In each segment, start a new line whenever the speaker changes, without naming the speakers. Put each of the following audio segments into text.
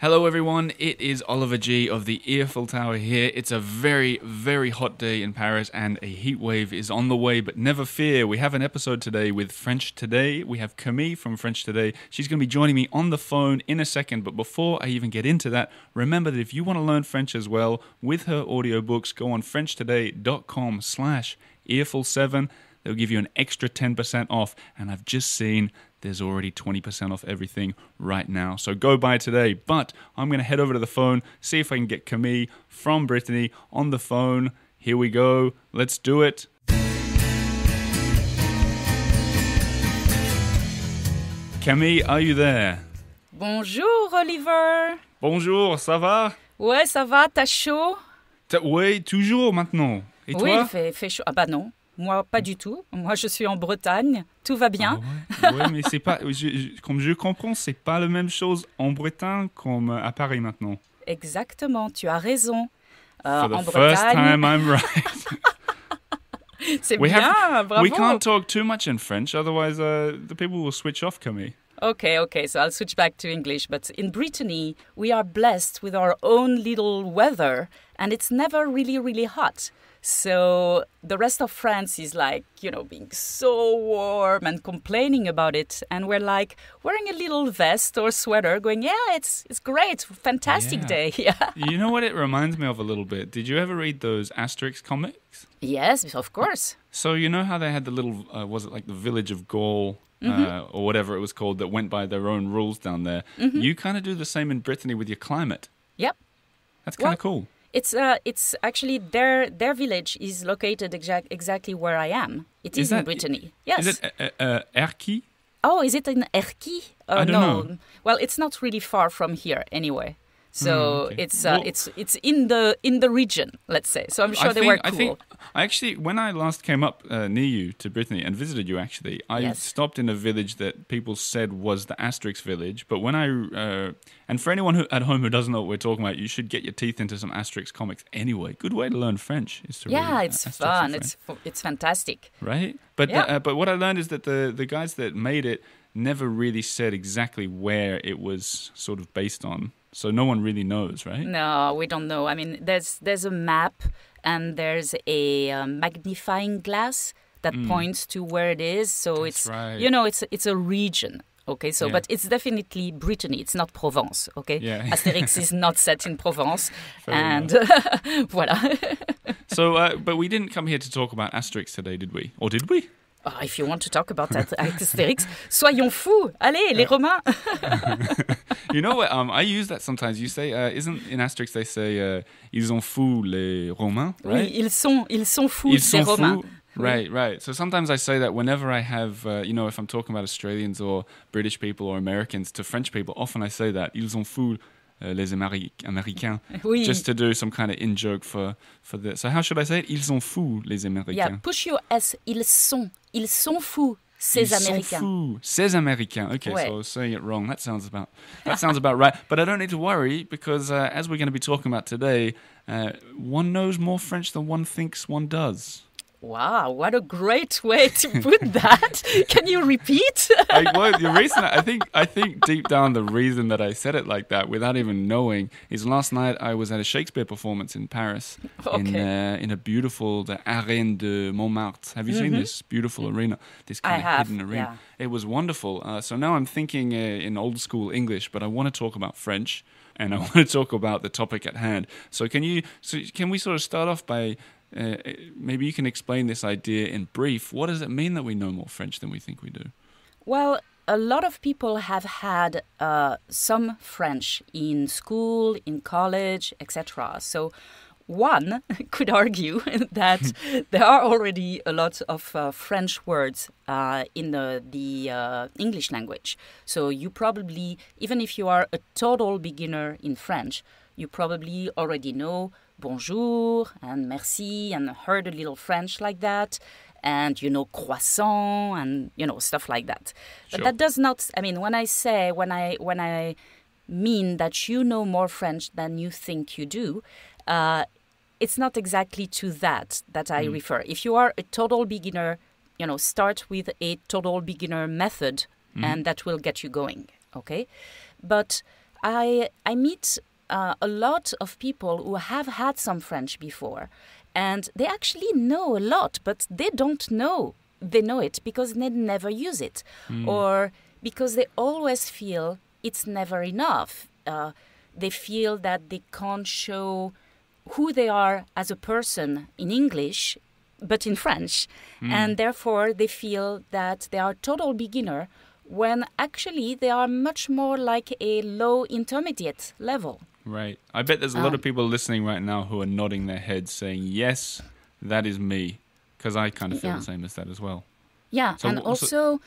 Hello everyone, it is Oliver G of the Earful Tower here. It's a very, very hot day in Paris and a heat wave is on the way, but never fear, we have an episode today with French Today. We have Camille from French Today. She's going to be joining me on the phone in a second, but before I even get into that, remember that if you want to learn French as well with her audiobooks, go on frenchtoday.com/earful7. They'll give you an extra 10% off, and I've just seen there's already 20% off everything right now. So go buy today. But I'm going to head over to the phone, see if I can get Camille from Brittany on the phone. Here we go. Let's do it. Camille, are you there?
Bonjour, Oliver.
Bonjour, ça va?
Ouais, ça va, t'as chaud?
Oui, toujours maintenant. Et
oui,
toi?
il fait chaud. Ah bah non. Moi, pas du tout. Moi, je suis en Bretagne. Tout va bien.
Ah ouais, mais c'est pas. Comme je comprends, c'est pas la même chose en Bretagne comme à Paris maintenant.
Exactement, tu as raison.
For the
en
first
Bretagne.
time, I'm right.
C'est bien, bravo.
We can't talk too much in French, otherwise the people will switch off, Camille.
Okay, so I'll switch back to English. But in Brittany, we are blessed with our own little weather, and it's never really, really hot. So the rest of France is like, being so warm and complaining about it. And we're like wearing a little vest or sweater going, yeah, it's great. Fantastic day. Yeah.
You know what it reminds me of a little bit? Did you ever read those Asterix comics?
Yes, of course.
So you know how they had the little, was it like the village of Gaul or whatever it was called that went by their own rules down there? Mm-hmm. You kind of do the same in Brittany with your climate.
Yep.
That's kind of cool.
It's actually their village is located exactly where I am. It is in Brittany. Yes.
Is it Erquy?
Oh, is it in Erquy?
I don't know.
Well, it's not really far from here anyway. So it's in the region, let's say. So I'm sure they were cool.
I actually, when I last came up near you to Brittany and visited you, actually, I stopped in a village that people said was the Asterix village. But when and for anyone at home who doesn't know what we're talking about, you should get your teeth into some Asterix comics anyway. Good way to learn French is to read
it's fun. It's fantastic.
Right? But but what I learned is that the guys that made it never really said exactly where it was sort of based on. So no one really knows, right?
No, we don't know. I mean, there's a map and there's a magnifying glass that points to where it is. So it's a region. Okay, so but it's definitely Brittany. It's not Provence. Okay, Asterix is not set in Provence, and voilà.
So, but we didn't come here to talk about Asterix today, did we? Or did we?
If you want to talk about that Asterix, soyons fous. Allez, les Romains.
You know what? I use that sometimes. You say, isn't in Asterix they say, ils ont fous les Romains, right?
Oui, ils sont fous les Romains.
Right. So sometimes I say that whenever I have, if I'm talking about Australians or British people or Americans to French people, often I say that, ils ont fous les Américains, just to do some kind of in-joke for the... So how should I say it? Ils ont fous les Américains.
Yeah, push your S. Ils sont fous ces Américains.
Ils sont fous ces Américains. Okay, so I was saying it wrong. That sounds about right. But I don't need to worry because as we're going to be talking about today, one knows more French than one thinks one does.
Wow, what a great way to put that. Can you repeat?
The reason I think deep down the reason that I said it like that without even knowing is last night I was at a Shakespeare performance in Paris in a beautiful the Arène de Montmartre. Have you seen this beautiful arena? This kind of hidden arena. Yeah. It was wonderful. So now I'm thinking in old school English, but I want to talk about French and I want to talk about the topic at hand. So can we sort of start off by maybe you can explain this idea in brief. What does it mean that we know more French than we think we do?
Well, a lot of people have had some French in school, in college, etc. So one could argue that there are already a lot of French words in the English language. So you probably, even if you are a total beginner in French, you probably already know bonjour and merci and heard a little French like that. And, croissant and, stuff like that. But that does not, when I mean that you know more French than you think you do, it's not exactly to that I refer. If you are a total beginner, start with a total beginner method and that will get you going, okay? But I meet a lot of people who have had some French before, and they actually know a lot, but they don't know they know it because they never use it, or because they always feel it's never enough. They feel that they can't show who they are as a person in English, but in French, and therefore they feel that they are a total beginner when actually they are much more like a low intermediate level.
Right. I bet there's a lot of people listening right now who are nodding their heads saying, yes, that is me, because I kind of feel the same as that as well.
Yeah, so, and also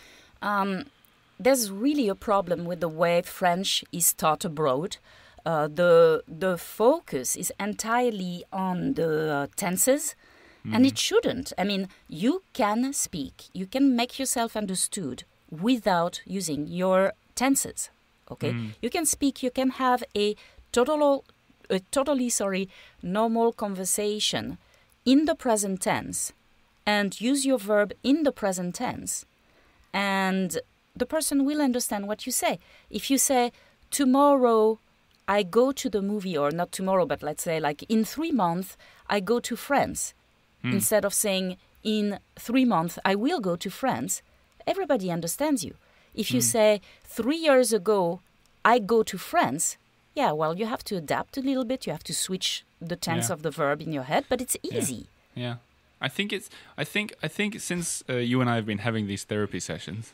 there's really a problem with the way French is taught abroad. The focus is entirely on the tenses, and it shouldn't. I mean, you can speak, you can make yourself understood without using your tenses. Okay, you can speak, you can have a totally normal conversation in the present tense, and use your verb in the present tense, and the person will understand what you say. If you say, tomorrow I go to the movie, or not tomorrow, but let's say like in 3 months I go to France, instead of saying in 3 months I will go to France, everybody understands you. If you say 3 years ago I go to France, yeah, well, you have to adapt a little bit, you have to switch the tense of the verb in your head, but it's easy.
Yeah. I think since you and I have been having these therapy sessions,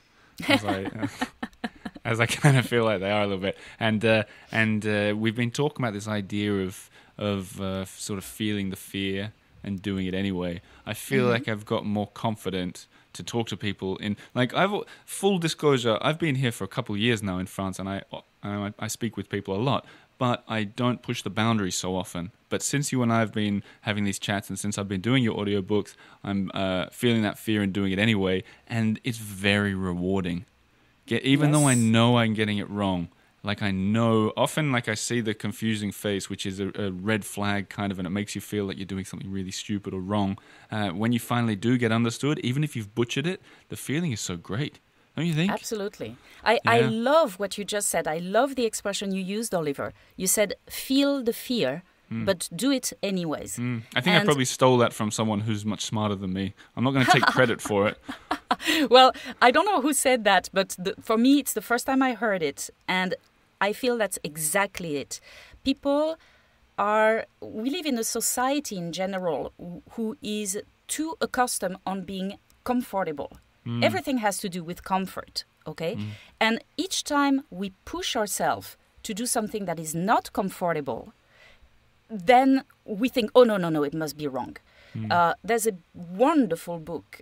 as I kind of feel like they are a little bit, and we've been talking about this idea of sort of feeling the fear and doing it anyway. I feel like I've got more confident to talk to people in, like, full disclosure, I've been here for a couple of years now in France, and I speak with people a lot, but I don't push the boundaries so often. But since you and I have been having these chats, and since I've been doing your audiobooks, I'm feeling that fear and doing it anyway, and it's very rewarding. Even though I know I'm getting it wrong, like I know, often like I see the confusing face, which is a red flag kind of, and it makes you feel like you're doing something really stupid or wrong. When you finally do get understood, even if you've butchered it, the feeling is so great. Don't you think?
Absolutely. I love what you just said. I love the expression you used, Oliver. You said, feel the fear, but do it anyways.
I think I probably stole that from someone who's much smarter than me. I'm not going to take credit for it.
Well, I don't know who said that, but for me, it's the first time I heard it. And I feel that's exactly it. We live in a society in general who is too accustomed on being comfortable. Everything has to do with comfort, okay? And each time we push ourselves to do something that is not comfortable, then we think, oh, no, it must be wrong. There's a wonderful book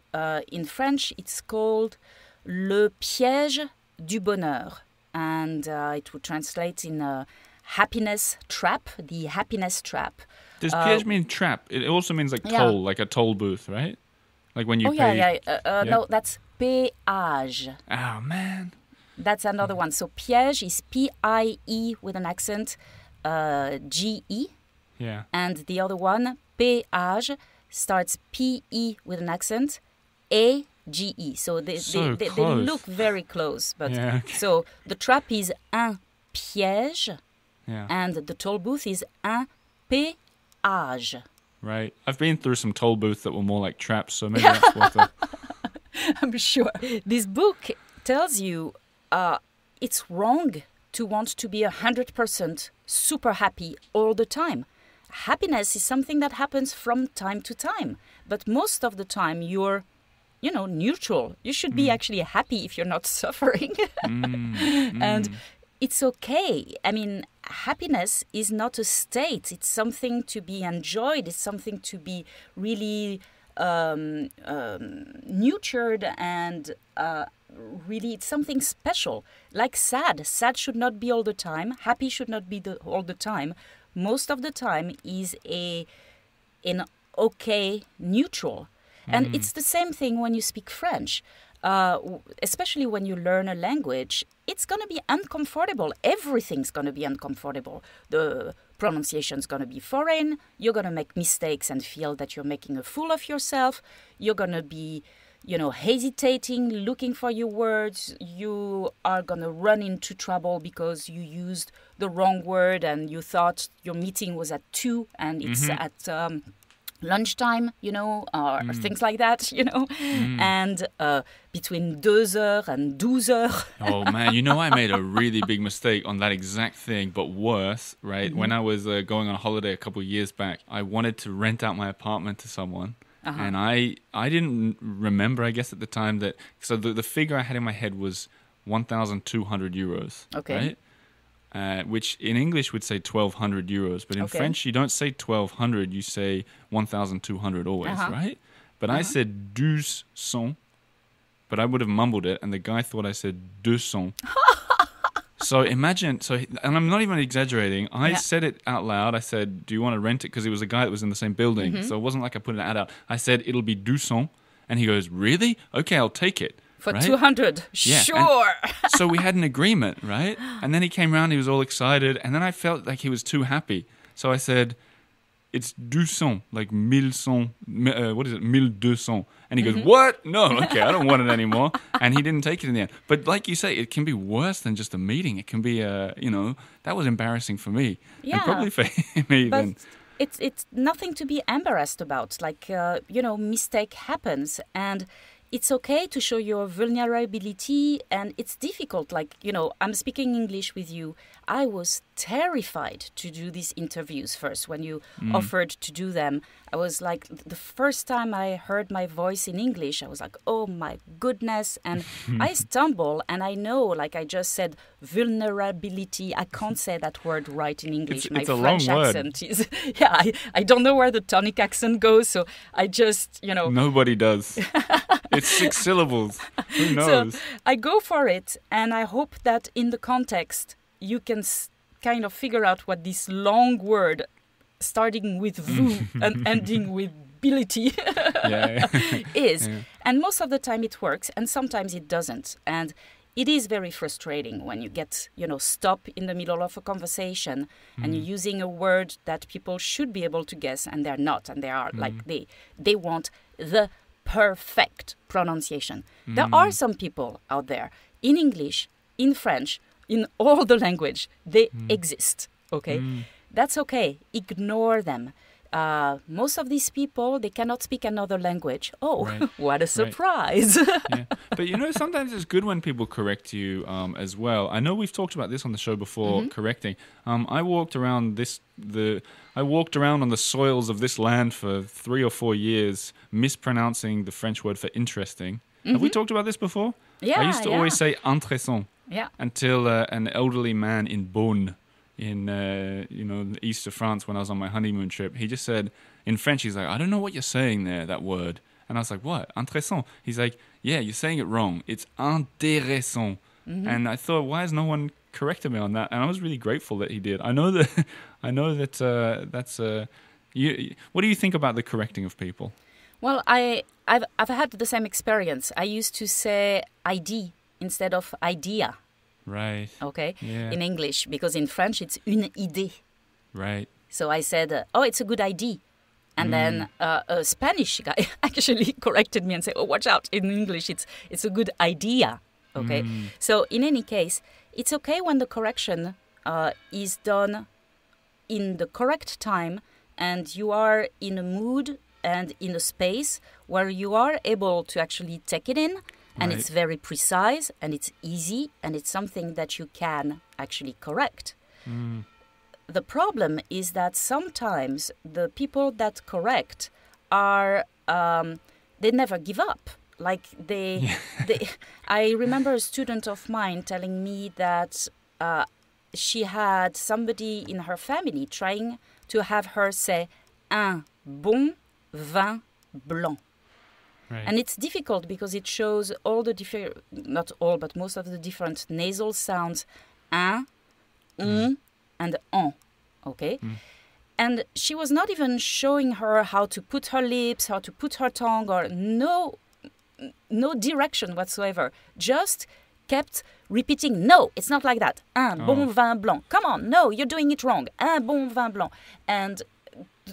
in French. It's called Le Piège du Bonheur. And it would translate in happiness trap, the happiness trap.
Does piège mean trap? It also means like toll, like a toll booth, right? Like when you pay...
No, that's péage.
Oh, man.
That's another one. So piège is P-I-E with an accent, G-E.
Yeah.
And the other one, péage, starts P-E with an accent, A-G-E. So they look very close. But so the trap is un piège, and the toll booth is un péage.
Right. I've been through some toll booths that were more like traps, so maybe that's worth it.
I'm sure. This book tells you it's wrong to want to be 100% super happy all the time. Happiness is something that happens from time to time. But most of the time you're, neutral. You should be actually happy if you're not suffering. And it's okay. I mean, happiness is not a state. It's something to be enjoyed. It's something to be really nurtured, and really it's something special. Like sad. Sad should not be all the time. Happy should not be all the time. Most of the time is an okay neutral. And it's the same thing when you speak French. Especially when you learn a language, it's going to be uncomfortable. Everything's going to be uncomfortable. The pronunciation's going to be foreign. You're going to make mistakes and feel that you're making a fool of yourself. You're going to be, hesitating, looking for your words, you are going to run into trouble because you used the wrong word and you thought your meeting was at 2 and it's at lunchtime, or things like that, and between 2h and 12h.
Oh man, I made a really big mistake on that exact thing, but worse, right? When I was going on holiday a couple of years back, I wanted to rent out my apartment to someone. And I didn't remember, I guess, at the time that... So the figure I had in my head was 1,200 euros, right? Which in English would say 1,200 euros. But in French, you don't say 1,200, you say 1,200 always, right? But I said 200, but I would have mumbled it, and the guy thought I said 200. So imagine, and I'm not even exaggerating, I said it out loud. I said, do you want to rent it? Because it was a guy that was in the same building. So it wasn't like I put an ad out. I said, it'll be 200. And he goes, really? Okay, I'll take it.
For 200,
yeah.
Sure.
So we had an agreement, right? And then he came around, he was all excited. And then I felt like he was too happy. So I said, it's 200, like 1100, 1200. And he goes, what? No, okay, I don't want it anymore. And he didn't take it in the end. But like you say, it can be worse than just a meeting. It can be, that was embarrassing for me.
Yeah.
And probably for him even.
But it's nothing to be embarrassed about. Like, mistake happens. And it's okay to show your vulnerability, and it's difficult. Like, I'm speaking English with you. I was terrified to do these interviews first when you offered to do them. I was like, the first time I heard my voice in English, I was like, oh my goodness. And I stumble, and I know, like I just said, vulnerability. I can't say that word right in English.
It's
my
a
French
long
accent is, I don't know where the tonic accent goes. So I just,
Nobody does. It's 6 syllables. Who knows?
So I go for it, and I hope that in the context, you can kind of figure out what this long word, starting with vous and ending with ability, is. Yeah. And most of the time it works, and sometimes it doesn't. And it is very frustrating when you get, stop in the middle of a conversation and you're using a word that people should be able to guess, and they're not. And they are like, they want the perfect pronunciation. There are some people out there in English, in French, in all the language. They exist, okay? That's okay. Ignore them. Most of these people, they cannot speak another language. Oh, right. What a surprise.
Right. Yeah. But, sometimes it's good when people correct you as well. I know we've talked about this on the show before, correcting. I walked around on the soils of this land for 3 or 4 years, mispronouncing the French word for interesting. Have we talked about this before?
Yeah,
I used to always say intéressant until an elderly man in Beaune, in the east of France, when I was on my honeymoon trip, he just said, in French, he's like, I don't know what you're saying there, that word. And I was like, what? Intéressant. He's like, yeah, you're saying it wrong. It's intéressant. And I thought, why has no one corrected me on that? And I was really grateful that he did. I know that that's what do you think about the correcting of people?
Well, I've had the same experience. I used to say ID instead of idea.
Right.
Okay.
Yeah.
In English, because in French it's une idée.
Right.
So I said, it's a good idea. And then a Spanish guy actually corrected me and said, oh, watch out. In English, it's a good idea. Okay. So in any case, it's okay when the correction is done in the correct time and you are in a mood and in a space where you are able to actually take it in. And it's very precise, and it's easy, and it's something that you can actually correct. The problem is that sometimes the people that correct are, they never give up. Like I remember a student of mine telling me that she had somebody in her family trying to have her say un bon vin blanc.
Right.
And it's difficult because it shows all the different, not all, but most of the different nasal sounds, un, and on, okay? And she was not even showing her how to put her lips, how to put her tongue, or no direction whatsoever. Just kept repeating, no, it's not like that. Un bon vin blanc. Come on, no, you're doing it wrong. Un bon vin blanc. And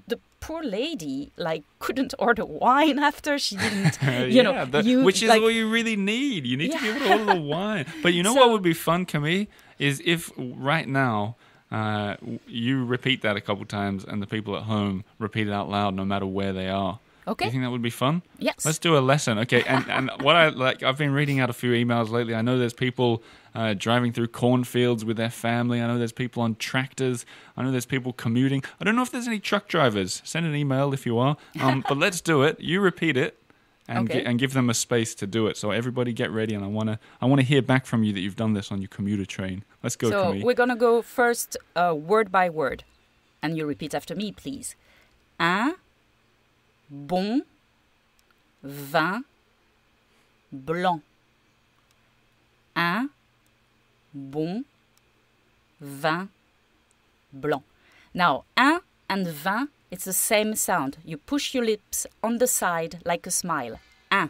the poor lady like couldn't order wine after she didn't,
which is what you really need. You need to be able to order the wine. But you know what would be fun, Camille, is if right now you repeat that a couple times and the people at home repeat it out loud no matter where they are.
Okay.
Do you think that would be fun?
Yes.
Let's do a lesson. Okay. And what I've been reading out a few emails lately. I know there's people driving through cornfields with their family. I know there's people on tractors. I know there's people commuting. I don't know if there's any truck drivers. Send an email if you are. But let's do it. You repeat it and give them a space to do it. So everybody get ready. And I want to hear back from you that you've done this on your commuter train. Let's go, Camille.
So we're going to go first word by word. And you repeat after me, please. Un bon vin blanc. Un bon vin blanc. Now, un and vin, it's the same sound. You push your lips on the side like a smile. Un.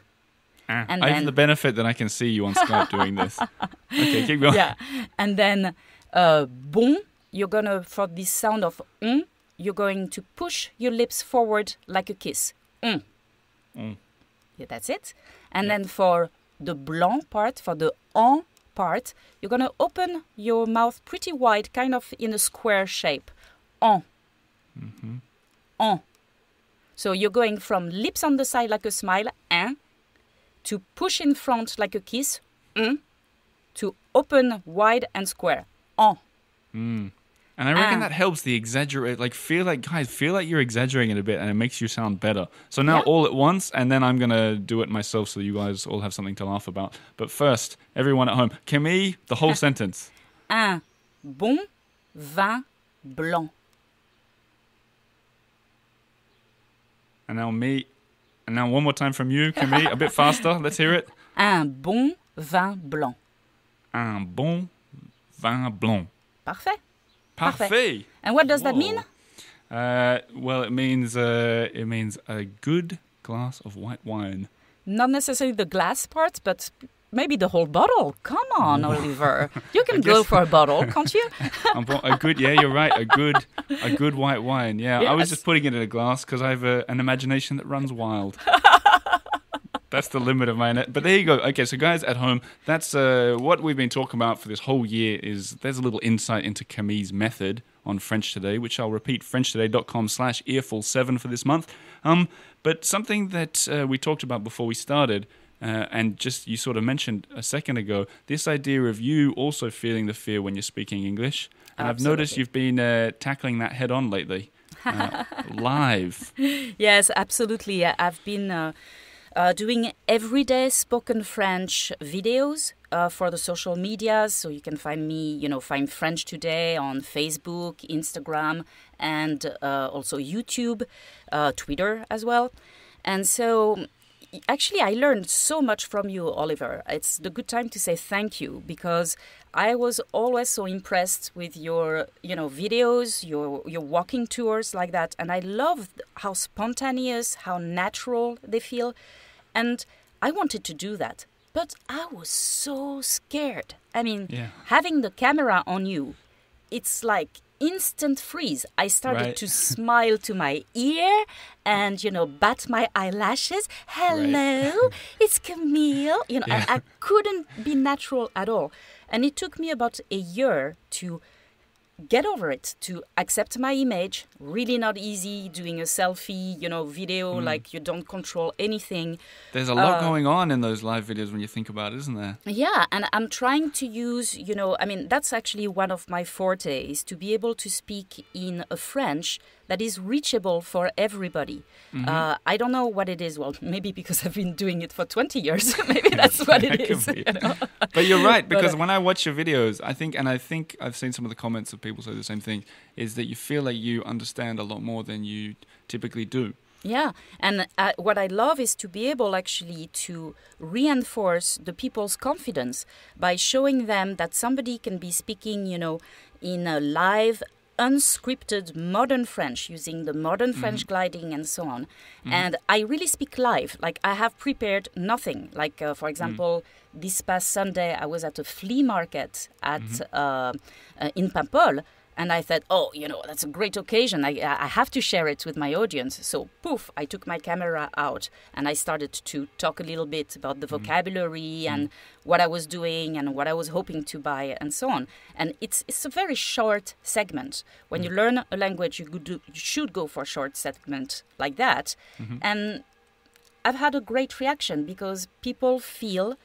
And I have the benefit that I can see you on Skype doing this. Okay, keep going.
Yeah. And then bon, you're going to, for this sound of you're going to push your lips forward like a kiss. Yeah, that's it. And then for the blanc part, for the en part, you're going to open your mouth pretty wide, kind of in a square shape. En.
Mm-hmm.
En. So you're going from lips on the side like a smile, un, to push in front like a kiss, to open wide and square, en.
And I reckon that helps the exaggerate, feel like you're exaggerating it a bit and it makes you sound better. So now all at once, and then I'm going to do it myself so you guys all have something to laugh about. But first, everyone at home, Camille, the whole sentence.
Un bon vin blanc.
And now one more time from you, Camille, a bit faster. Let's hear it.
Un bon vin blanc.
Un bon vin blanc.
Parfait.
Parfait.
And what does that mean?
Well, it means a good glass of white wine.
Not necessarily the glass part, but maybe the whole bottle. Come on, Oliver. You can go for a bottle, can't you?
You're right. A good white wine. Yeah, yes. I was just putting it in a glass because I have an imagination that runs wild. That's the limit of my net. But there you go. Okay, so guys at home, that's what we've been talking about for this whole year. There's a little insight into Camille's method on French Today, which I'll repeat, FrenchToday.com/earful7 for this month. But something that we talked about before we started, and just you sort of mentioned a second ago, this idea of you also feeling the fear when you're speaking English. And I've noticed you've been tackling that head on lately, live.
Yes, absolutely. I've been doing everyday spoken French videos for the social media. So you can find me, find French Today on Facebook, Instagram, and also YouTube, Twitter as well. And so actually I learned so much from you, Oliver. It's the good time to say thank you because I was always so impressed with your, videos, your walking tours like that. And I loved how spontaneous, how natural they feel. And I wanted to do that, but I was so scared. I mean, having the camera on you, it's like instant freeze. I started to smile to my ear and, bat my eyelashes. Hello, it's Camille. I couldn't be natural at all. And it took me about a year to get over it, to accept my image. Really not easy doing a selfie, video, like you don't control anything.
There's a lot going on in those live videos when you think about it, isn't there?
Yeah, and I'm trying to use, that's actually one of my fortes, to be able to speak in a French that is reachable for everybody. Mm-hmm. I don't know what it is. Well, maybe because I've been doing it for 20 years. Maybe that's what it is.
But you're right, because when I watch your videos, I think I've seen some of the comments of people say the same thing, is that you feel like you understand a lot more than you typically do.
Yeah, and what I love is to be able actually to reinforce the people's confidence by showing them that somebody can be speaking, in a live, unscripted modern French, using the modern French gliding and so on. And I really speak live. Like I have prepared nothing. Like, for example, this past Sunday, I was at a flea market in Paimpol. And I thought, oh, that's a great occasion. I have to share it with my audience. So, poof, I took my camera out and I started to talk a little bit about the vocabulary and what I was doing and what I was hoping to buy and so on. And it's a very short segment. When you learn a language, you should go for a short segment like that. And I've had a great reaction because people feel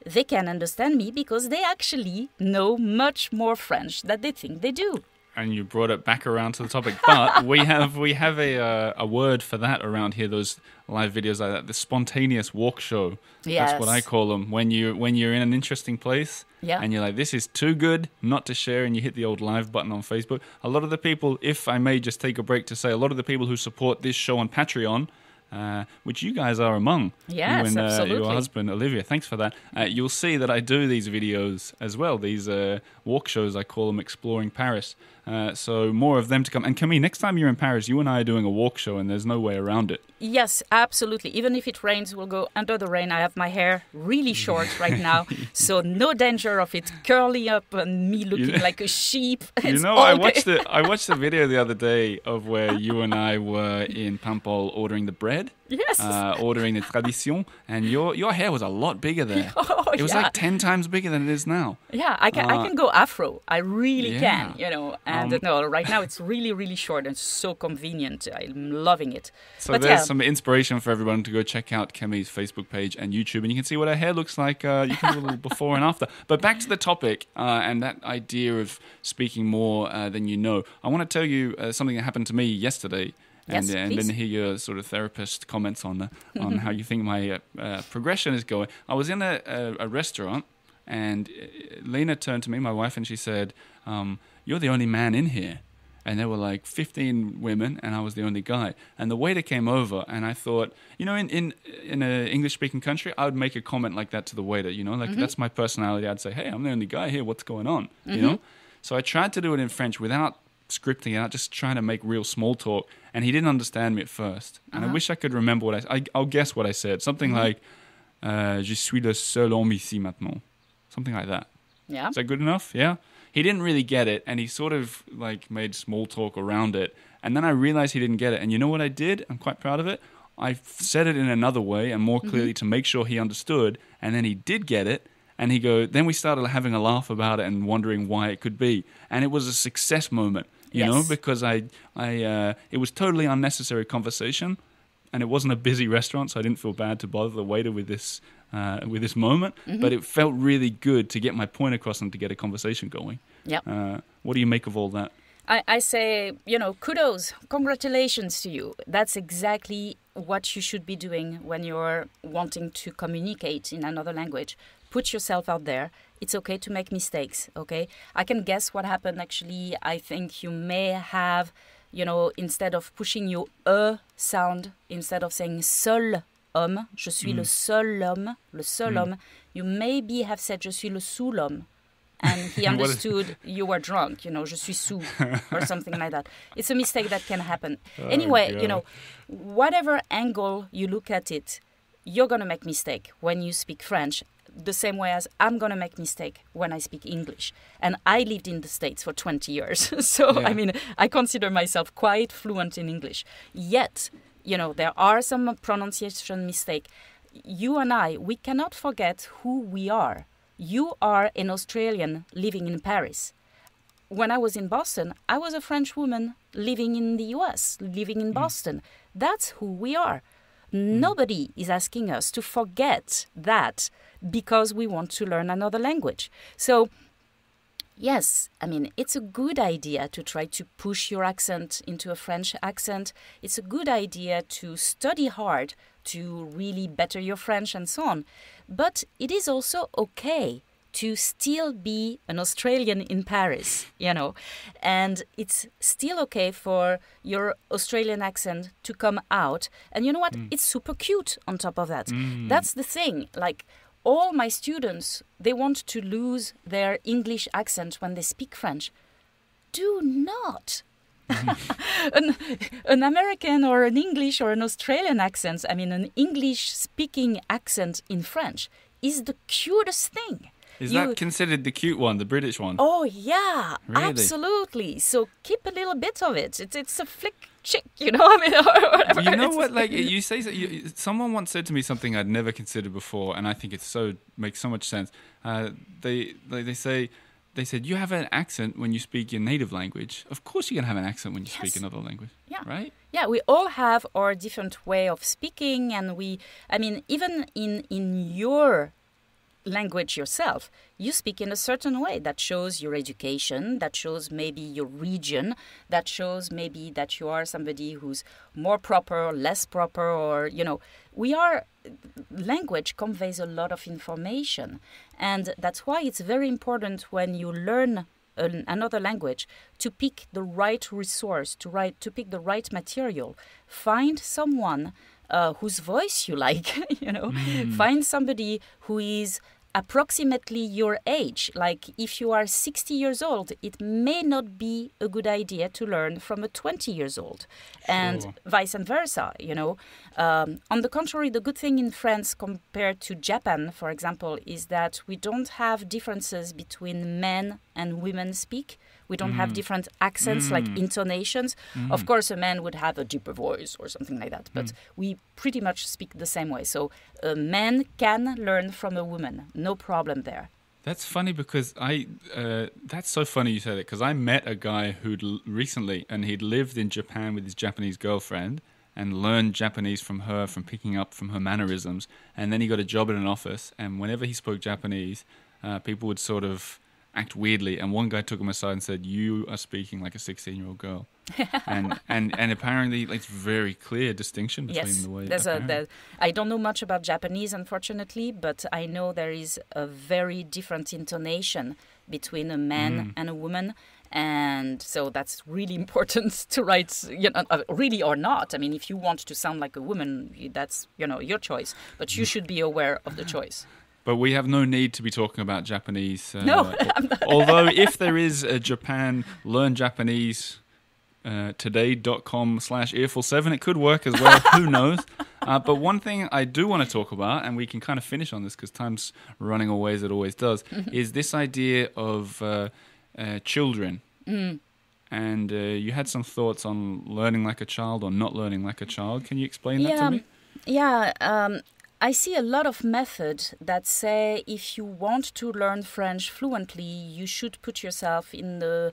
they can understand me because they actually know much more French than they think they do.
And you brought it back around to the topic, but we have a word for that around here. Those live videos like that, the spontaneous walk show.
Yes.
That's what I call them. When you're in an interesting place, and you're like, this is too good not to share, and you hit the old live button on Facebook. A lot of the people, if I may just take a break to say, a lot of the people who support this show on Patreon, which you guys are among.
Yes,
you and
absolutely.
your husband, Olivia. Thanks for that. You'll see that I do these videos as well, these walk shows, I call them, exploring Paris. So more of them to come. And Camille, next time you're in Paris, you and I are doing a walk show and there's no way around it.
Yes, absolutely. Even if it rains, we'll go under the rain. I have my hair really short right now, so no danger of it curling up and me looking like a sheep.
I watched the video the other day of where you and I were in Paimpol ordering the bread.
Yes.
Ordering the tradition, and your hair was a lot bigger there. It was
yeah.
like 10 times bigger than it is now.
Yeah, I can go afro. I really can, And no, right now it's really, really short and so convenient. I'm loving it.
So there's some inspiration for everyone to go check out Camille's Facebook page and YouTube, and you can see what her hair looks like. You can do a little before and after. But back to the topic and that idea of speaking more than you know. I want to tell you something that happened to me yesterday. And then hear your sort of therapist comments on how you think my progression is going. I was in a restaurant, and Lena turned to me, my wife, and she said, "You're the only man in here." And there were like 15 women, and I was the only guy. And the waiter came over, and I thought, in an English-speaking country, I would make a comment like that to the waiter. That's my personality. I'd say, "Hey, I'm the only guy here. What's going on?" So I tried to do it in French without scripting it out, just trying to make real small talk, and he didn't understand me at first. And I wish I could remember what I'll guess what I said. Something like, "Je suis le seul homme ici maintenant." Something like that.
Yeah.
Is that good enough? Yeah. He didn't really get it, and he sort of like made small talk around it. And then I realized he didn't get it. And you know what I did? I'm quite proud of it. I said it in another way and more clearly to make sure he understood. And then he did get it. And then we started having a laugh about it and wondering why it could be. And it was a success moment, you know, because it was totally unnecessary conversation, and it wasn't a busy restaurant, so I didn't feel bad to bother the waiter with this moment. But it felt really good to get my point across and to get a conversation going.
Yeah.
What do you make of all that?
I say, kudos, congratulations to you. That's exactly what you should be doing when you're wanting to communicate in another language. Put yourself out there. It's okay to make mistakes, okay? I can guess what happened actually. I think you may have, instead of pushing your sound, instead of saying seul homme, je suis le seul homme, you maybe have said je suis le sous l'homme. And he understood you were drunk, je suis sous, or something like that. It's a mistake that can happen. Anyway, whatever angle you look at it, you're going to make mistake when you speak French, the same way as I'm going to make mistake when I speak English. And I lived in the States for 20 years. So, I consider myself quite fluent in English. Yet, there are some pronunciation mistake. You and I, we cannot forget who we are. You are an Australian living in Paris. When I was in Boston, I was a French woman living in the US, living in Boston. That's who we are. Nobody is asking us to forget that because we want to learn another language. So, yes, it's a good idea to try to push your accent into a French accent. It's a good idea to study hard to really better your French and so on. But it is also okay to still be an Australian in Paris, and it's still okay for your Australian accent to come out. And you know what? It's super cute on top of that. That's the thing. Like, all my students, they want to lose their English accent when they speak French. Do not. An American or an English or an Australian accent, an English-speaking accent in French is the cutest thing.
Is that considered the cute one, the British one?
Oh, yeah,
Really?
absolutely. So keep a little bit of it. It's a flick chick, you know? I mean, or whatever.
You know what? Like you say, someone once said to me something I'd never considered before, and I think makes so much sense. They said, you have an accent when you speak your native language. Of course you're going to have an accent when you speak another language.
Yeah.
Right?
Yeah, we all have our different way of speaking. And even in your language yourself, you speak in a certain way that shows your education, that shows maybe your region, that shows maybe that you are somebody who's more proper or less proper, or, language conveys a lot of information. And that's why it's very important when you learn another language to pick the right resource, to pick the right material. Find someone whose voice you like, Find somebody who is approximately your age. Like if you are 60 years old, it may not be a good idea to learn from a 20 years old, and vice versa, On the contrary, the good thing in France compared to Japan, for example, is that we don't have differences between men and women speak. We don't have different accents, like intonations. Of course, a man would have a deeper voice or something like that, but we pretty much speak the same way. So a man can learn from a woman. No problem there.
That's funny because that's so funny you say that, because I met a guy he'd lived in Japan with his Japanese girlfriend and learned Japanese from her, from picking up from her mannerisms. And then he got a job in an office, and whenever he spoke Japanese, people would sort of act weirdly, and one guy took him aside and said, "You are speaking like a 16-year-old girl." and apparently it's very clear distinction between the way.
I don't know much about Japanese, unfortunately, but I know there is a very different intonation between a man and a woman. And so that's really important to write, really or not. I mean, if you want to sound like a woman, that's, your choice. But you should be aware of the choice.
But we have no need to be talking about Japanese.
No, I'm not.
Although if there is a Japan Learn Japanese today.com/earful7, it could work as well. Who knows? But one thing I do want to talk about, and we can kind of finish on this because time's running away as it always does, is this idea of children. And you had some thoughts on learning like a child or not learning like a child. Can you explain that to me?
Yeah. I see a lot of methods that say if you want to learn French fluently, you should put yourself in the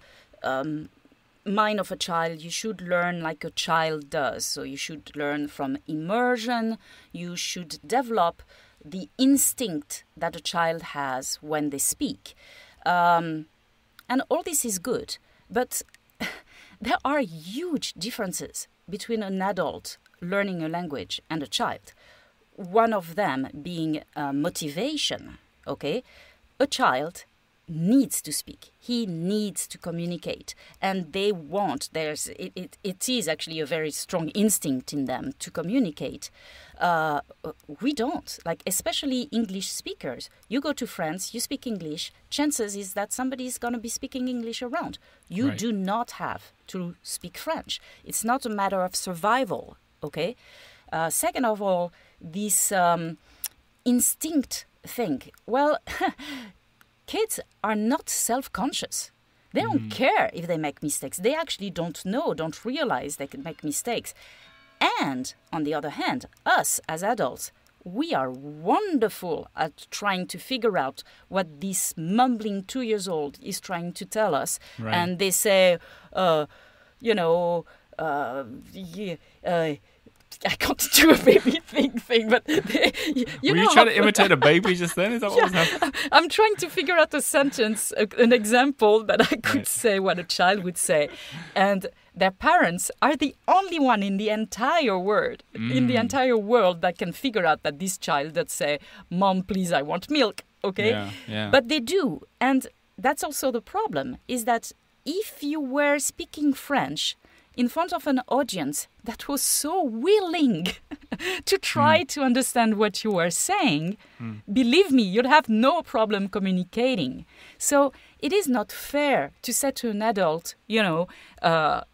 mind of a child. You should learn like a child does. So you should learn from immersion. You should develop the instinct that a child has when they speak. And all this is good. But there are huge differences between an adult learning a language and a child. One of them being motivation, okay? A child needs to speak. He needs to communicate. And it is actually a very strong instinct in them to communicate. We don't, especially English speakers. You go to France, you speak English, chances is that somebody is going to be speaking English around. You do not have to speak French. It's not a matter of survival, okay? Second of all, this instinct thing. Well, kids are not self-conscious. They don't care if they make mistakes. They actually don't realize they can make mistakes. And on the other hand, us as adults, we are wonderful at trying to figure out what this mumbling 2-year-old is trying to tell us. Right. And they say, I can't do a baby thing, but
were you trying to imitate a baby just then? Is that what was happening?
I'm trying to figure out a sentence, an example that I could say what a child would say, and their parents are the only one in the entire world, that can figure out that this child that say, "Mom, please, I want milk." Okay,
yeah.
But they do, and that's also the problem. Is that if you were speaking French in front of an audience that was so willing to try to understand what you were saying, believe me, you'd have no problem communicating. So it is not fair to say to an adult,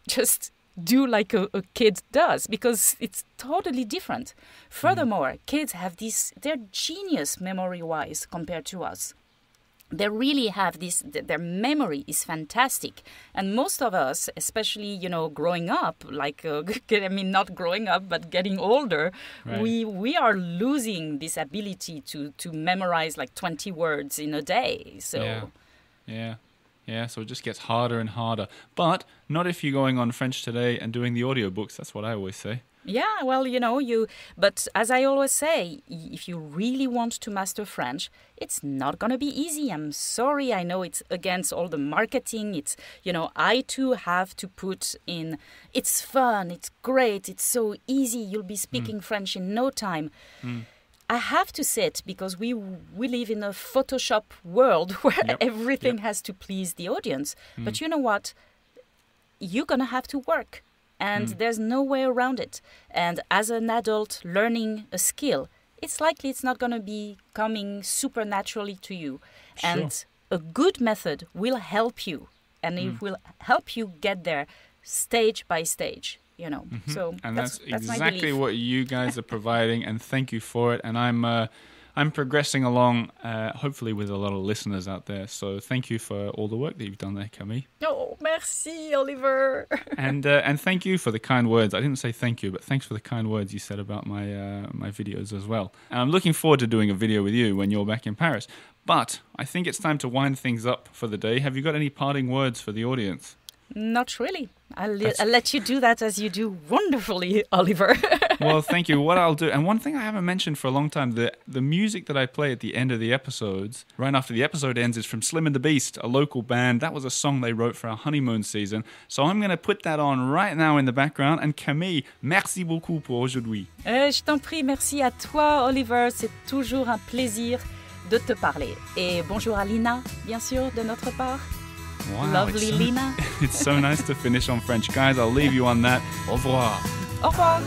just do like a kid does, because it's totally different. Furthermore, kids have they're genius memory-wise compared to us. they really have this, their memory is fantastic. And most of us, especially, growing up, like, not growing up, but getting older,
right.
we are losing this ability to memorize like 20 words in a day. So
Yeah, so it just gets harder and harder. But not if you're going on French Today and doing the audiobooks. That's what I always say.
Yeah, well, but as I always say, if you really want to master French, it's not going to be easy. I'm sorry. I know it's against all the marketing. It's, I too have to put in, it's fun, it's great, it's so easy. You'll be speaking French in no time. I have to say it because we live in a Photoshop world where everything has to please the audience. But you know what? You're going to have to work. And there's no way around it. And as an adult learning a skill, it's likely it's not going to be coming super naturally to you.
Sure.
And a good method will help you. And it will help you get there stage by stage, So
and that's
my
exactly
belief.
what you guys are providing. And thank you for it. And I'm progressing along, hopefully with a lot of listeners out there. So thank you for all the work that you've done there, Camille.
Oh, merci, Oliver.
And thank you for the kind words. I didn't say thank you, but thanks for the kind words you said about my videos as well. And I'm looking forward to doing a video with you when you're back in Paris. But I think it's time to wind things up for the day. Have you got any parting words for the audience?
Not really. I'll let you do that as you do wonderfully, Oliver.
Well, thank you. What I'll do, and one thing I haven't mentioned for a long time, the music that I play at the end of the episodes, right after the episode ends, is from Slim and the Beast, a local band. That was a song they wrote for our honeymoon season. So I'm going to put that on right now in the background. And Camille, merci beaucoup pour aujourd'hui.
Je t'en prie, merci à toi, Oliver. C'est toujours un plaisir de te parler. Et bonjour à Lina, bien sûr, de notre part.
Wow,
Lovely Lina.
It's so nice to finish on French. Guys, I'll leave you on that. Au revoir.
Au revoir.